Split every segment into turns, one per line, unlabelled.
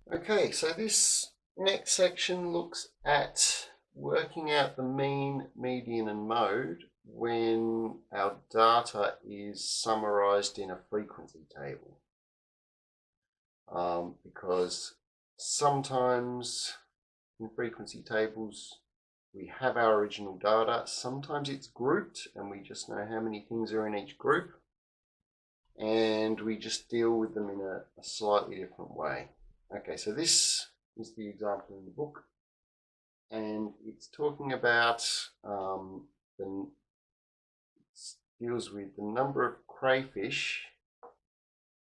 Okay, so this next section looks at working out the mean, median and mode when our data is summarized in a frequency table. Because sometimes in frequency tables we have our original data, sometimes it's grouped and we just know how many things are in each group, and we just deal with them in a slightly different way. Okay, so this is the example in the book, and it's talking about it deals with the number of crayfish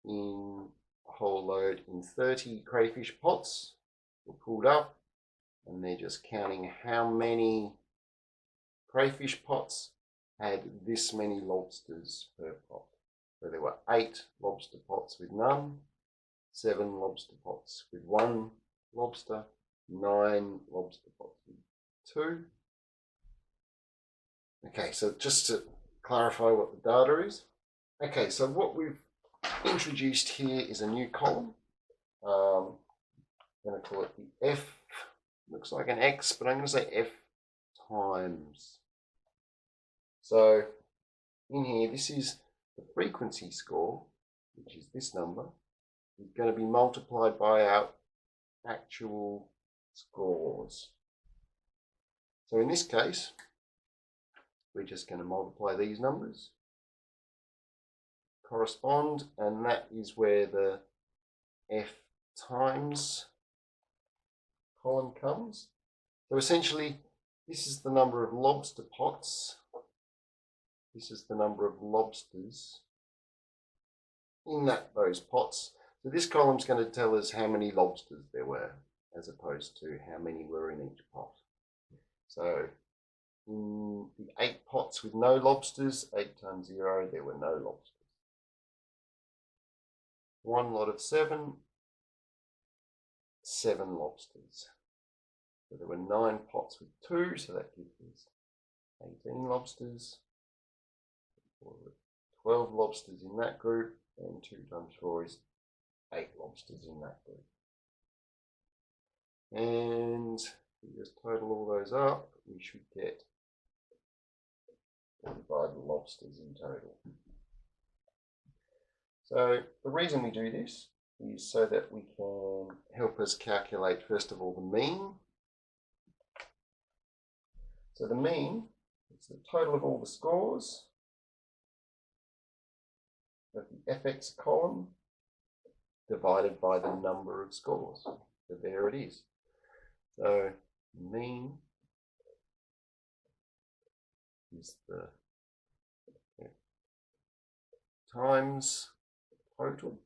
in a whole load in 30 crayfish pots were pulled up, and they're just counting how many crayfish pots had this many lobsters per pot. So there were 8 lobster pots with none, 7 lobster pots with 1 lobster, 9 lobster pots with 2. Okay, so just to clarify what the data is. Okay, so what we've introduced here is a new column. I'm going to call it the F. Looks like an X, but I'm going to say F times. So in here, this is the frequency score, which is this number, is going to be multiplied by our actual scores. So in this case, we're just going to multiply these numbers, correspond, and that is where the F times column comes. So essentially, this is the number of lobster pots. This is the number of lobsters in those pots. So this column is going to tell us how many lobsters there were, as opposed to how many were in each pot. So in the 8 pots with no lobsters, 8 times 0, there were no lobsters. 1 lot of 7, 7 lobsters. So there were 9 pots with 2, so that gives us 18 lobsters. 12 lobsters in that group, and 2 times 4 is 8 lobsters in that group. And if we just total all those up, we should get 45 lobsters in total. So the reason we do this is so that we can help us calculate, first of all, the mean. So the mean is the total of all the scores of the FX column divided by the number of scores. So there it is. So mean is the times total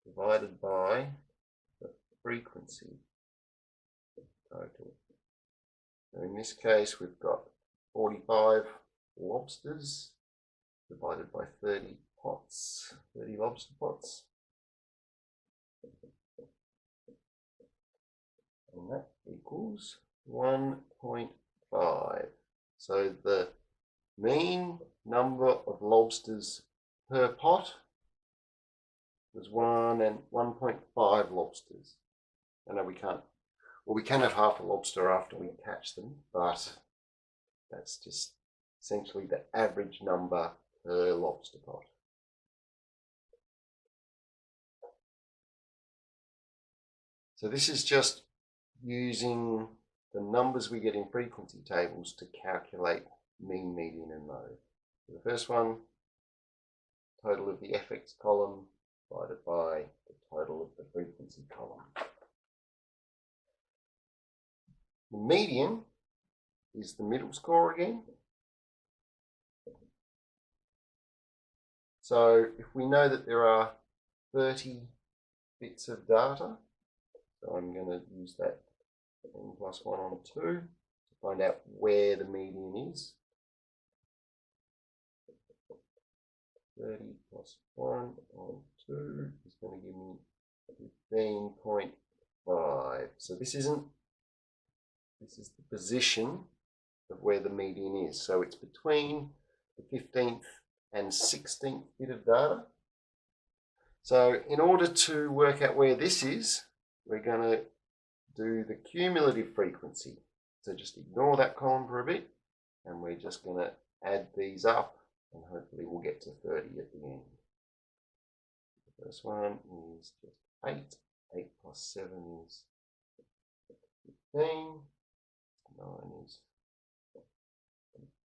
divided by the frequency total. So in this case, we've got 45 lobsters divided by 30 pots, 30 lobster pots. And that equals 1.5. So the mean number of lobsters per pot was 1.5 lobsters. I know we can't, well, we can have half a lobster after we catch them, but that's just essentially the average number per lobster pot. So this is just using the numbers we get in frequency tables to calculate mean, median and mode. So the first one, total of the FX column divided by the total of the frequency column. The median is the middle score again. So if we know that there are 30 bits of data, so I'm going to use that n plus 1 on 2 to find out where the median is. 30 plus 1 on 2 is going to give me 15.5. So this is the position of where the median is. So it's between the 15th and 16th bit of data. So in order to work out where this is, we're going to do the cumulative frequency. So just ignore that column for a bit, and we're just going to add these up, and hopefully we'll get to 30 at the end. The first one is just 8. 8 plus 7 is 15. 9 is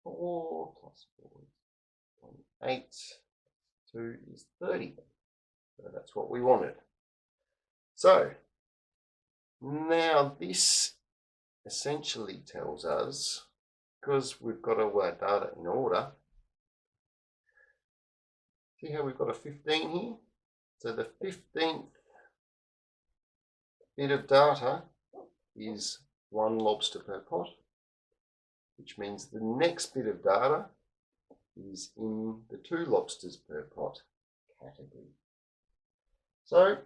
4 plus 4 is 8. 2 is 30. So that's what we wanted. So now this essentially tells us, because we've got our data in order, see how we've got a 15 here? So the 15th bit of data is 1 lobster per pot, which means the next bit of data is in the 2 lobsters per pot category. So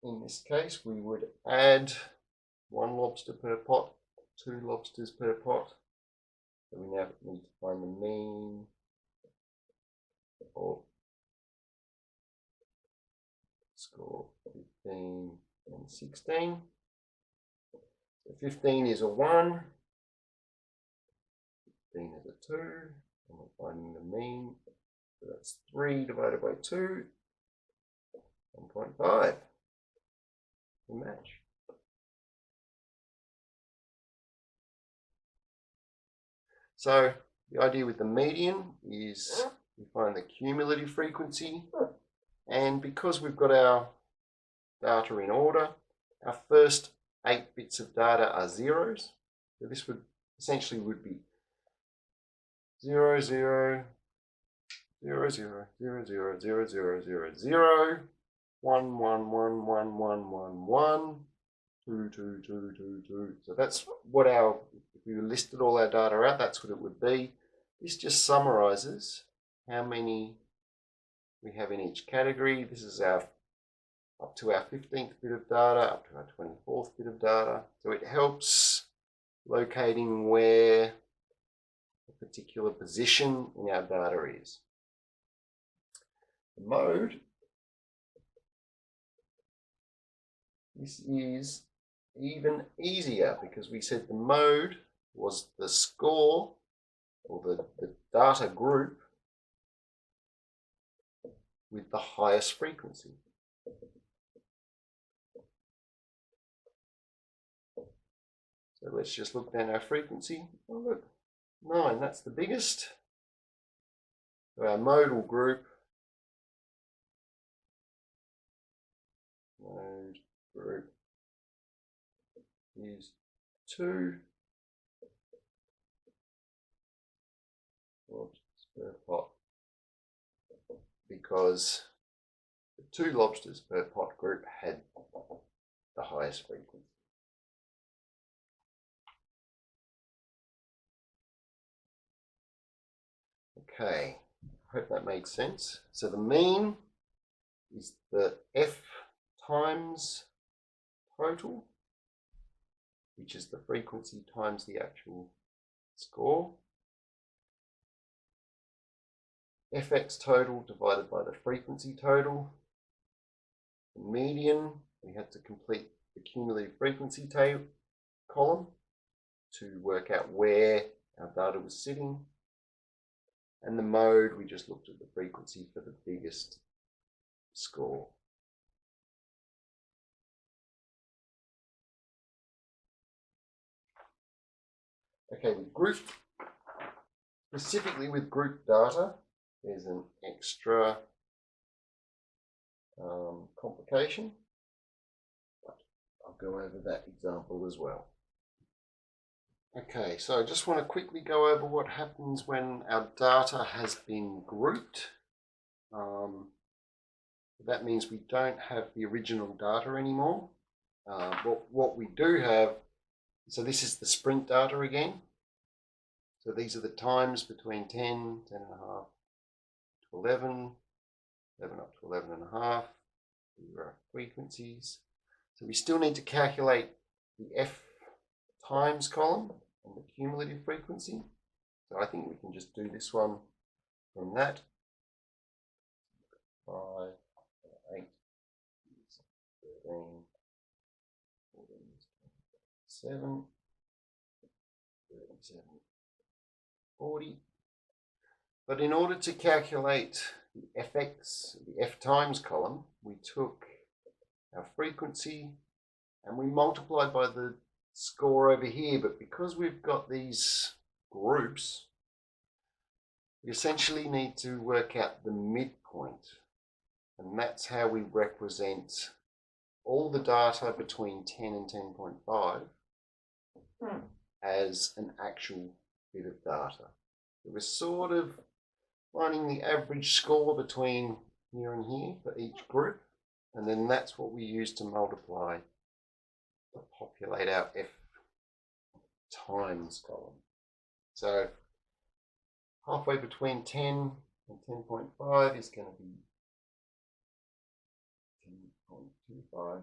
in this case, we would add 1 lobster per pot, 2 lobsters per pot. So we now need to find the mean of score 15 and 16. So 15 is a 1, 15 is a 2, and we're finding the mean. So that's 3 divided by 2, 1.5. We match. So the idea with the median is we find the cumulative frequency, and because we've got our data in order, our first 8 bits of data are zeros. So this would essentially be 0, 0, 0, 0, 0, 0, 0, 0, 0, 0, 1, 1, 1, 1, 1, 1, 1, 2, 2, 2, 2, 2. So that's what if we listed all our data out, that's what it would be. This just summarizes how many we have in each category. This is up to our 15th bit of data, up to our 24th bit of data. So it helps locating where a particular position in our data is. The mode, this is even easier because we said the mode was the score or the data group with the highest frequency. So let's just look down our frequency. Oh look, 9, that's the biggest. So our modal group, mode group is 2 lobsters per pot, because the 2 lobsters per pot group had the highest frequency. Okay, hope that makes sense. So the mean is the F times total, which is the frequency times the actual score. Fx total divided by the frequency total. The median, we had to complete the cumulative frequency column to work out where our data was sitting. And the mode, we just looked at the frequency for the biggest score. Okay, with group, specifically with group data, there's an extra complication, but I'll go over that example as well. Okay, so I just want to quickly go over what happens when our data has been grouped. That means we don't have the original data anymore. What we do have, so this is the sprint data again. So these are the times between 10, 10 and a half to 11, 11 up to 11 and a half. These are our frequencies. So we still need to calculate the F times column and the cumulative frequency. So I think we can just do this one from that. 5, 8, 13, 7, 37, 40. But in order to calculate the fx, the f times column, we took our frequency and we multiplied by the score over here. But because we've got these groups, we essentially need to work out the midpoint. And that's how we represent all the data between 10 and 10.5 as an actual bit of data. It was sort of finding the average score between here and here for each group, and then that's what we use to multiply to populate our F times column. So halfway between 10 and 10.5 is going to be 10.25,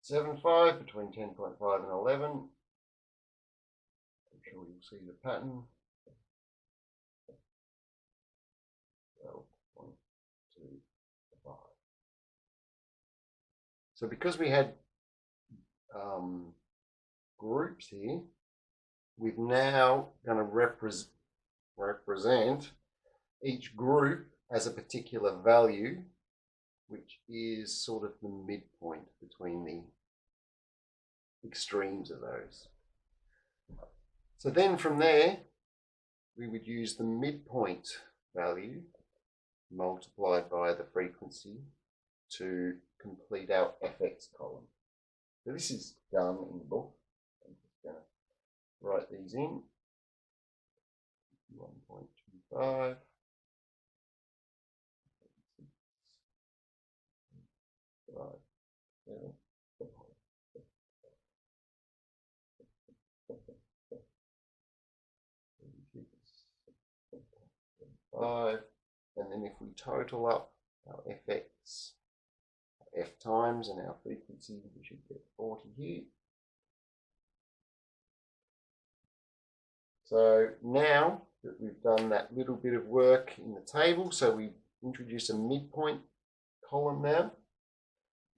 10.75 between 10.5 and 11. I'm sure you'll see the pattern. 12.25. So because we had groups here, we've now going to represent each group as a particular value, which is sort of the midpoint between the extremes of those. So then from there, we would use the midpoint value multiplied by the frequency to complete our fx column. So this is done in the book. I'm just going to write these in. 1.25. And then if we total up our fx, our f times, and our frequency, we should get 40 here. So now that we've done that little bit of work in the table, so we introduce a midpoint column now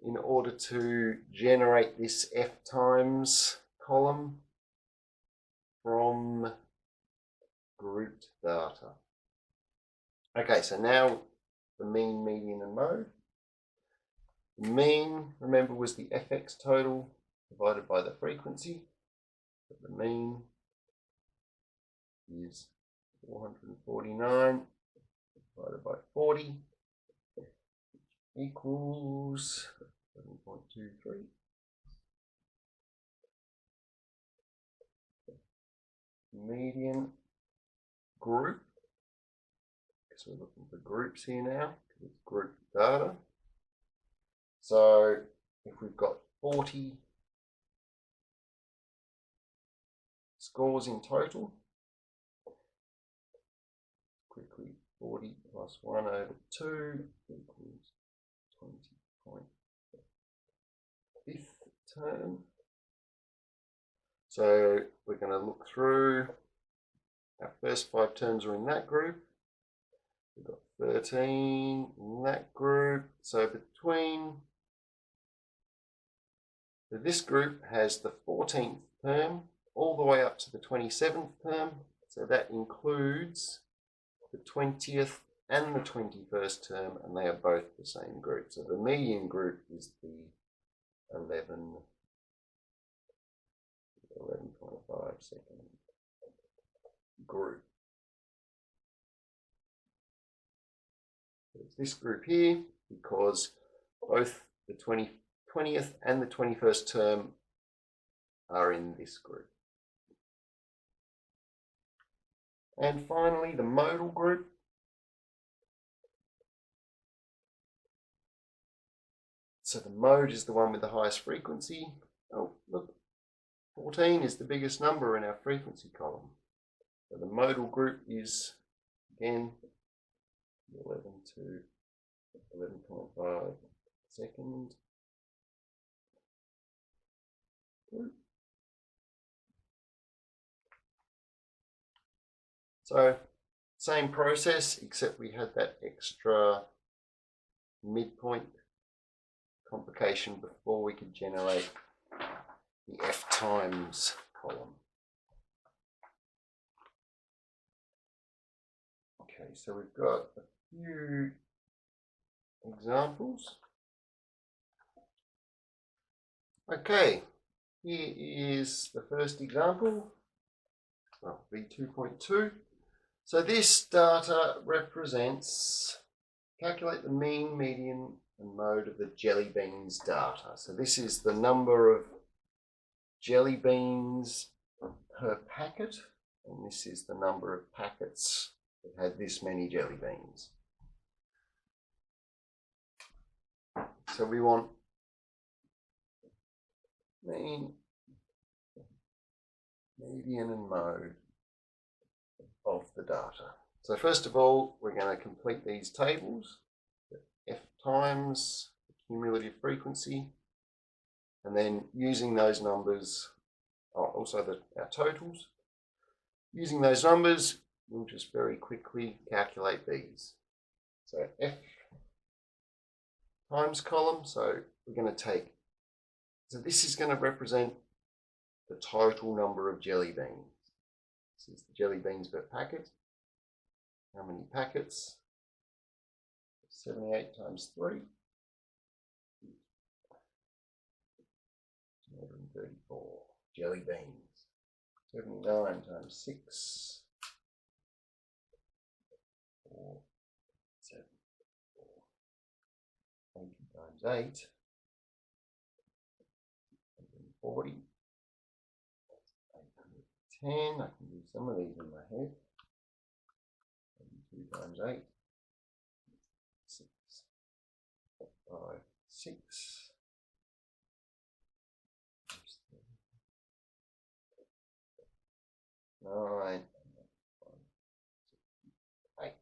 in order to generate this f times column from grouped data. Okay, so now the mean, median, and mode. The mean, remember, was the fx total divided by the frequency. But the mean is 449 divided by 40, which equals 7.23. Median group, because we're looking for groups here now, because it's group data. So if we've got 40 scores in total, quickly 40 plus 1 over 2 equals 20.5th term. So we're going to look through. Our first 5 terms are in that group. We've got 13 in that group. So this group has the 14th term all the way up to the 27th term. So that includes the 20th and the 21st term, and they are both the same group. So the median group is the 11.5 second group. It's this group here because both the 20th and the 21st term are in this group. And finally, the modal group. So the mode is the one with the highest frequency. Oh, look, 14 is the biggest number in our frequency column. So the modal group is, again, 11 to 11.5 second group. So same process, except we had that extra midpoint complication before we could generate the F times column. Okay, so we've got a few examples. Okay, here is the first example, well, V2.2. So this data represents, calculate the mean, median, and mode of the jelly beans data. So this is the number of jelly beans per packet, and this is the number of packets that had this many jelly beans. So we want mean, median, and mode of the data. So first of all, we're going to complete these tables. F times the cumulative frequency, and then using those numbers, also our totals. Using those numbers, we'll just very quickly calculate these. So F times column, so we're going to take, so this is going to represent the total number of jelly beans. This is the jelly beans per packet. How many packets? 78 times 3. 234 jelly beans. 79 times 6. 4, 7, 4. 80 times 8. 140. 810. I can do some of these in my head. 2 times 8. 6. 5, 6. 9, 8.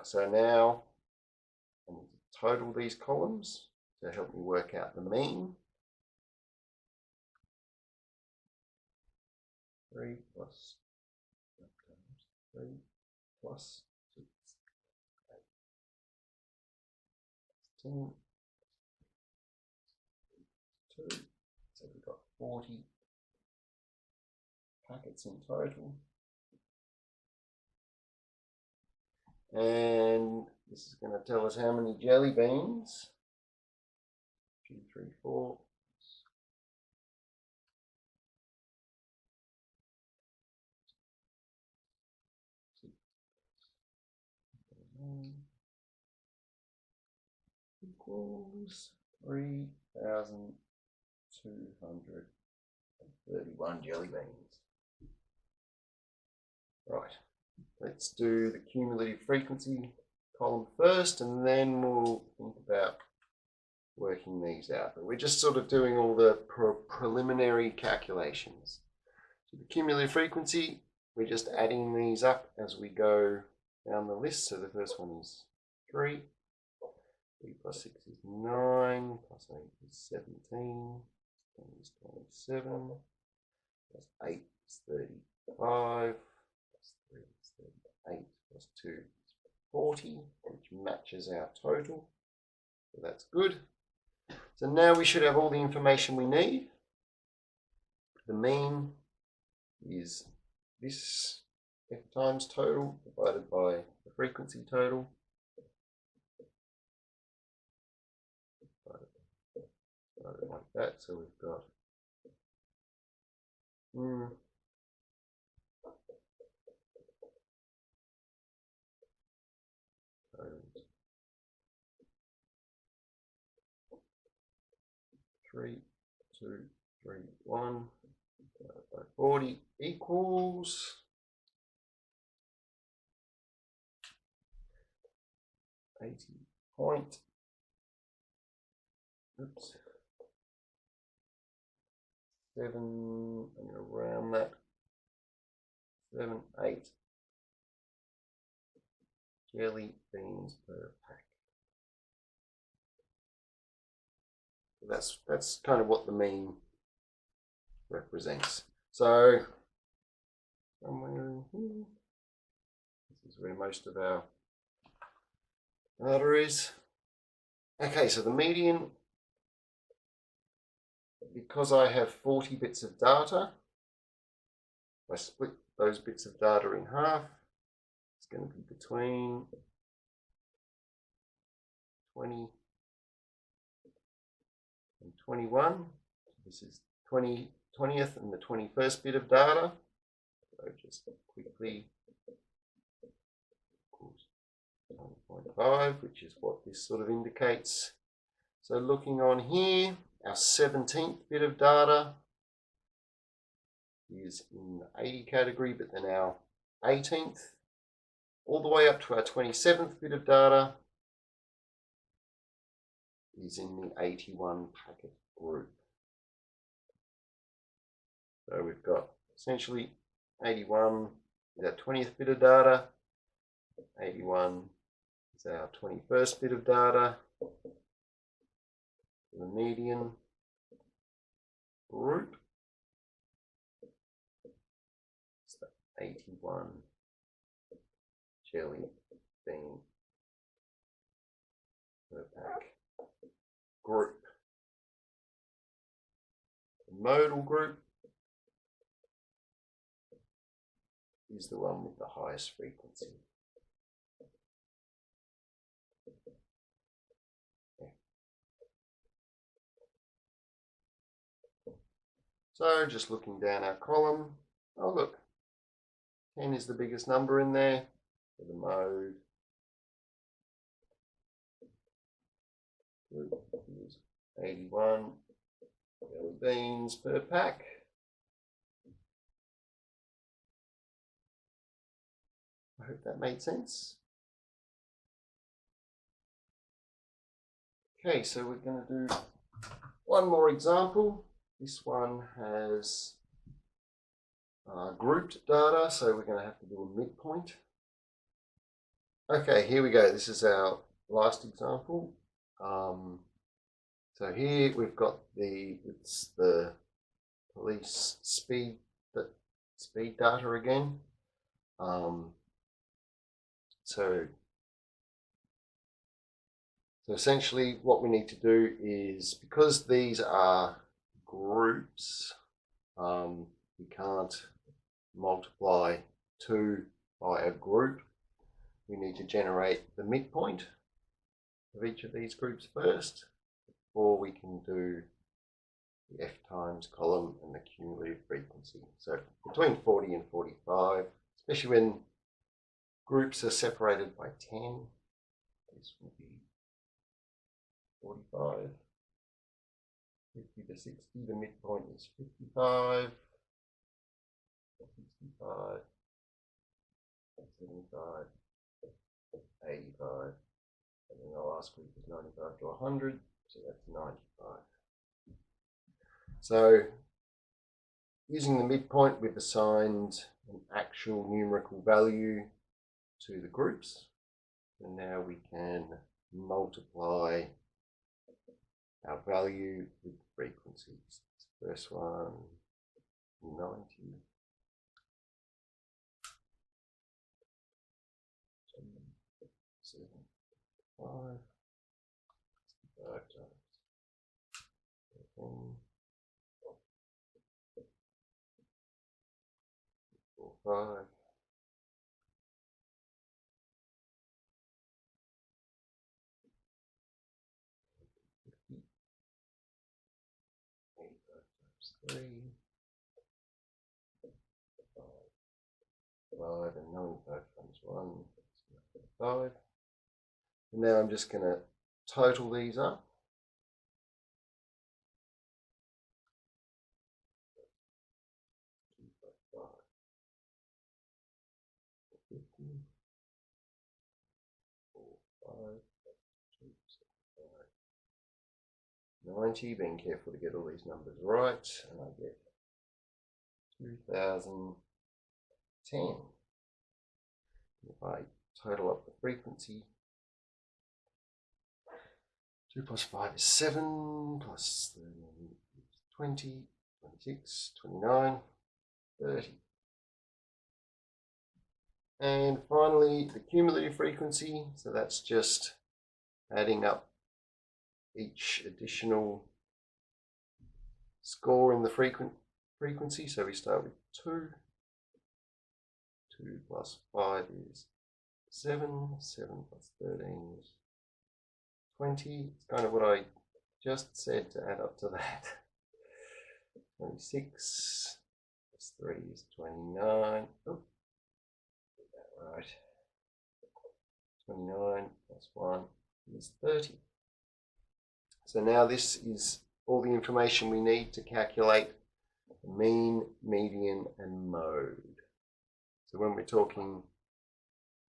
So now I need to total these columns to help me work out the mean. 3 plus 3 plus 6, 8, 10, 2. So we've got 40 packets in total. And this is going to tell us how many jelly beans. 2, 3, 4. 6, 7, equals 3,231 jelly beans. Right, let's do the cumulative frequency column first, and then we'll think about working these out. But we're just sort of doing all the preliminary calculations. So the cumulative frequency, we're just adding these up as we go down the list. So the first one is 3. 3 plus 6 is 9, plus 8 is 17, 10 is 27, plus 8 is 35, plus 3 is 38, plus 2 is 40, which matches our total. So that's good. So now we should have all the information we need. The mean is this F times total divided by the frequency total. Like that, so we've got three, 2, 3, 1 by 40 equals 80 point. Oops. 7, I'm going to round that, 7, 8 jelly beans per pack. So that's kind of what the mean represents. So somewhere in here, this is where most of our data is. Okay, so the median, because I have 40 bits of data, if I split those bits of data in half, it's going to be between 20 and 21. This is 20th and the 21st bit of data. So just quickly, 9.5, which is what this sort of indicates. So looking on here, our 17th bit of data is in the 80 category, but then our 18th, all the way up to our 27th bit of data is in the 81 packet group. So we've got essentially 81 is our 20th bit of data, 81 is our 21st bit of data, the median group is the 81 jelly bean per pack group. The modal group is the one with the highest frequency. So just looking down our column, oh look, 10 is the biggest number in there for the mode. Is 81 jelly beans per pack. I hope that made sense. Okay, so we're going to do one more example. This one has grouped data, so we're going to have to do a midpoint. Okay, here we go. This is our last example. So here we've got it's the police speed data again. So essentially what we need to do is, because these are groups, we can't multiply 2 by a group. We need to generate the midpoint of each of these groups first before we can do the F times column and the cumulative frequency. So between 40 and 45, especially when groups are separated by 10, this will be 45. 50 to 60, the midpoint is 55, 65, 75, 85, and then the last group is 95 to 100, so that's 95. So using the midpoint, we've assigned an actual numerical value to the groups, and now we can multiply our value with the frequencies. First one, 90. 75. 5 times 10. 4, 5. Three, 5, and 95 times 1, 5. And now I'm just going to total these up. Being careful to get all these numbers right, and I get 2010. If I total up the frequency, 2 plus 5 is 7, plus 13 is 20, 26, 29, 30. And finally, the cumulative frequency, so that's just adding up each additional score in the frequency. So we start with 2. 2 plus 5 is 7. 7 plus 13 is 20. It's kind of what I just said to add up to that. 26 plus 3 is 29. Oh, get that right. 29 plus 1 is 30. So now this is all the information we need to calculate the mean, median, and mode. So when we're talking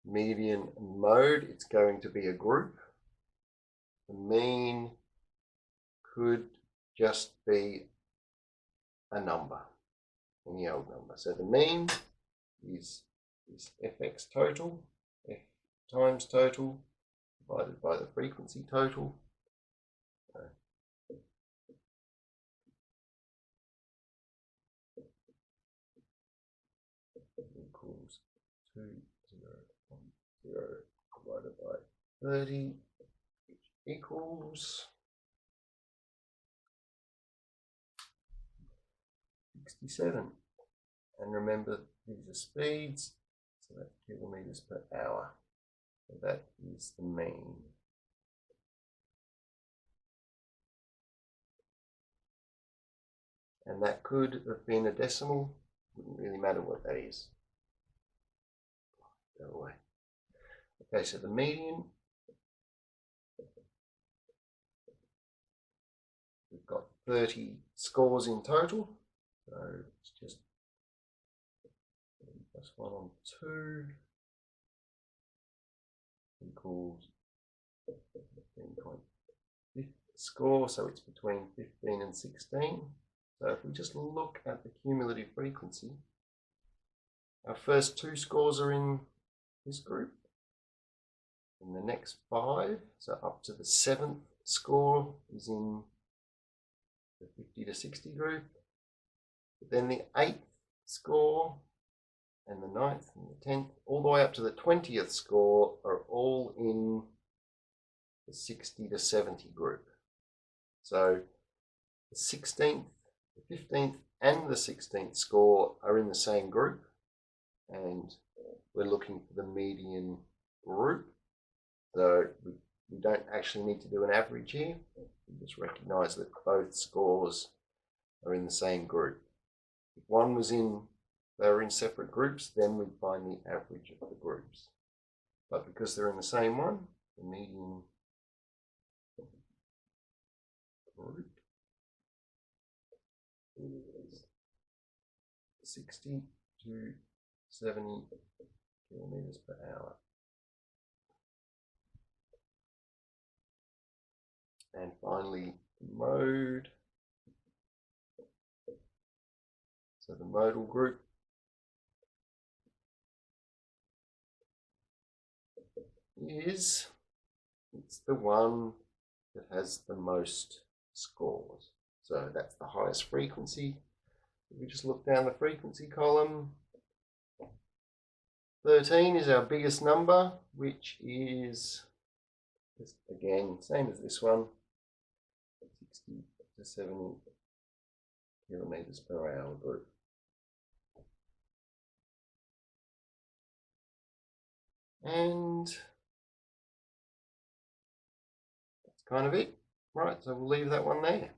median and mode, it's going to be a group. The mean could just be a number, any old number. So the mean is fx total, f times total, divided by the frequency total. Equals 2, 0, 1, 0 divided by 30, which equals 67. And remember, these are speeds, so that's kilometers per hour. So that is the mean. And that could have been a decimal. Wouldn't really matter what that is. Go away. Okay, so the median, we've got 30 scores in total. So it's just plus 1 on 2 equals 15.5 score. So it's between 15 and 16. So if we just look at the cumulative frequency, our first 2 scores are in this group, and the next 5, so up to the 7th score, is in the 50 to 60 group. But then the 8th score and the 9th and the 10th, all the way up to the 20th score, are all in the 60 to 70 group. So the 16th, the 15th and the 16th score are in the same group, and we're looking for the median group. So we don't actually need to do an average here. We just recognize that both scores are in the same group. If one was in, they were in separate groups, then we'd find the average of the groups. But because they're in the same one, the median group is 60 to 70 kilometers per hour. And finally, mode. So the modal group it's the one that has the most scores. So that's the highest frequency. If we just look down the frequency column, 13 is our biggest number, which is, again, same as this one, 60 to 70 kilometers per hour group. And that's kind of it. Right, so we'll leave that one there.